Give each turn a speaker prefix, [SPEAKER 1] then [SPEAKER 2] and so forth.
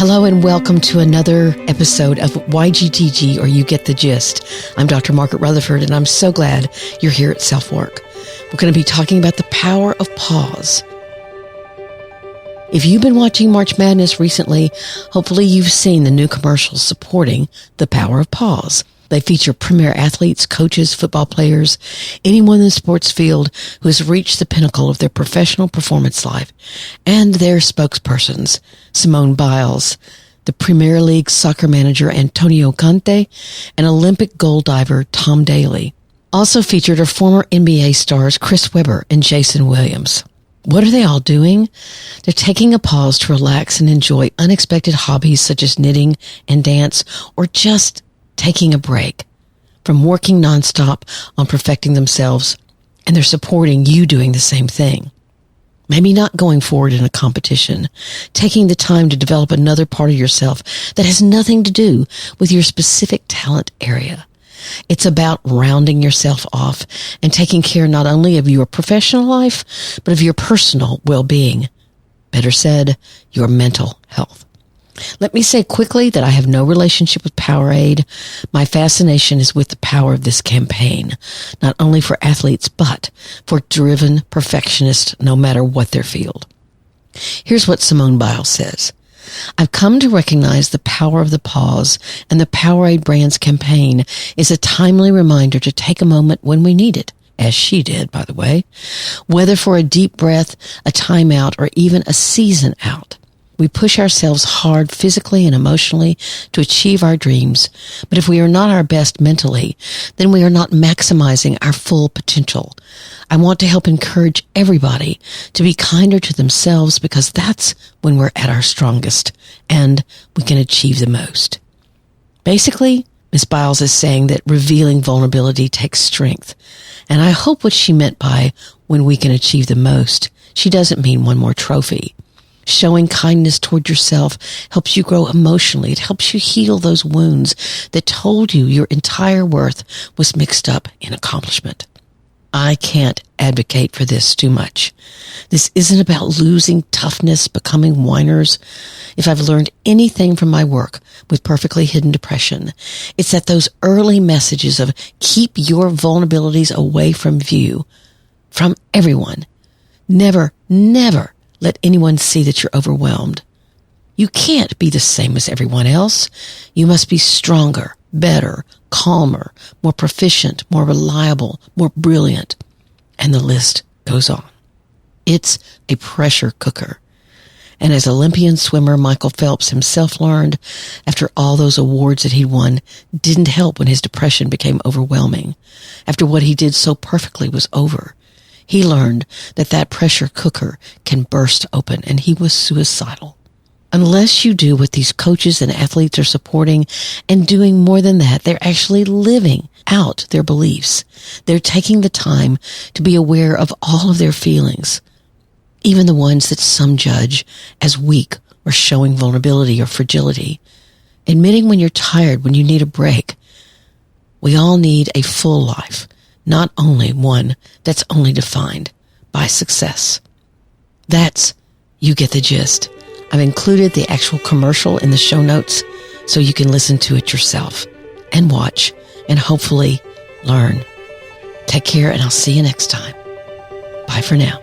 [SPEAKER 1] Hello and welcome to another episode of YGTG, or You Get the Gist. I'm Dr. Margaret Rutherford, and I'm so glad you're here at SelfWork. We're going to be talking about the power of pause. If you've been watching March Madness recently, hopefully you've seen the new commercials supporting the power of pause. They feature premier athletes, coaches, football players, anyone in the sports field who has reached the pinnacle of their professional performance life, and their spokespersons, Simone Biles, the Premier League soccer manager Antonio Conte, and Olympic gold diver Tom Daley. Also featured are former NBA stars Chris Webber and Jason Williams. What are they all doing? They're taking a pause to relax and enjoy unexpected hobbies such as knitting and dance, or just taking a break from working nonstop on perfecting themselves, and they're supporting you doing the same thing. Maybe not going forward in a competition, taking the time to develop another part of yourself that has nothing to do with your specific talent area. It's about rounding yourself off and taking care not only of your professional life, but of your personal well-being. Better said, your mental health. Let me say quickly that I have no relationship with Powerade. My fascination is with the power of this campaign, not only for athletes, but for driven perfectionists, no matter what their field. Here's what Simone Biles says. I've come to recognize the power of the pause, and the Powerade brand's campaign is a timely reminder to take a moment when we need it, as she did, by the way, whether for a deep breath, a timeout, or even a season out. We push ourselves hard physically and emotionally to achieve our dreams, but if we are not our best mentally, then we are not maximizing our full potential. I want to help encourage everybody to be kinder to themselves, because that's when we're at our strongest and we can achieve the most. Basically, Ms. Biles is saying that revealing vulnerability takes strength, and I hope what she meant by when we can achieve the most, she doesn't mean one more trophy. Showing kindness toward yourself helps you grow emotionally. It helps you heal those wounds that told you your entire worth was mixed up in accomplishment. I can't advocate for this too much. This isn't about losing toughness, becoming whiners. If I've learned anything from my work with perfectly hidden depression, it's that those early messages of keep your vulnerabilities away from view, from everyone. Never let anyone see that you're overwhelmed. You can't be the same as everyone else. You must be stronger, better, calmer, more proficient, more reliable, more brilliant. And the list goes on. It's a pressure cooker. And as Olympian swimmer Michael Phelps himself learned, after all those awards that he won didn't help when his depression became overwhelming, after what he did so perfectly was over, he learned that pressure cooker can burst open, and he was suicidal. Unless you do what these coaches and athletes are supporting and doing more than that, they're actually living out their beliefs. They're taking the time to be aware of all of their feelings, even the ones that some judge as weak or showing vulnerability or fragility. Admitting when you're tired, when you need a break. We all need a full life, not only one that's only defined by success. That's You Get the Gist. I've included the actual commercial in the show notes so you can listen to it yourself and watch and hopefully learn. Take care, and I'll see you next time. Bye for now.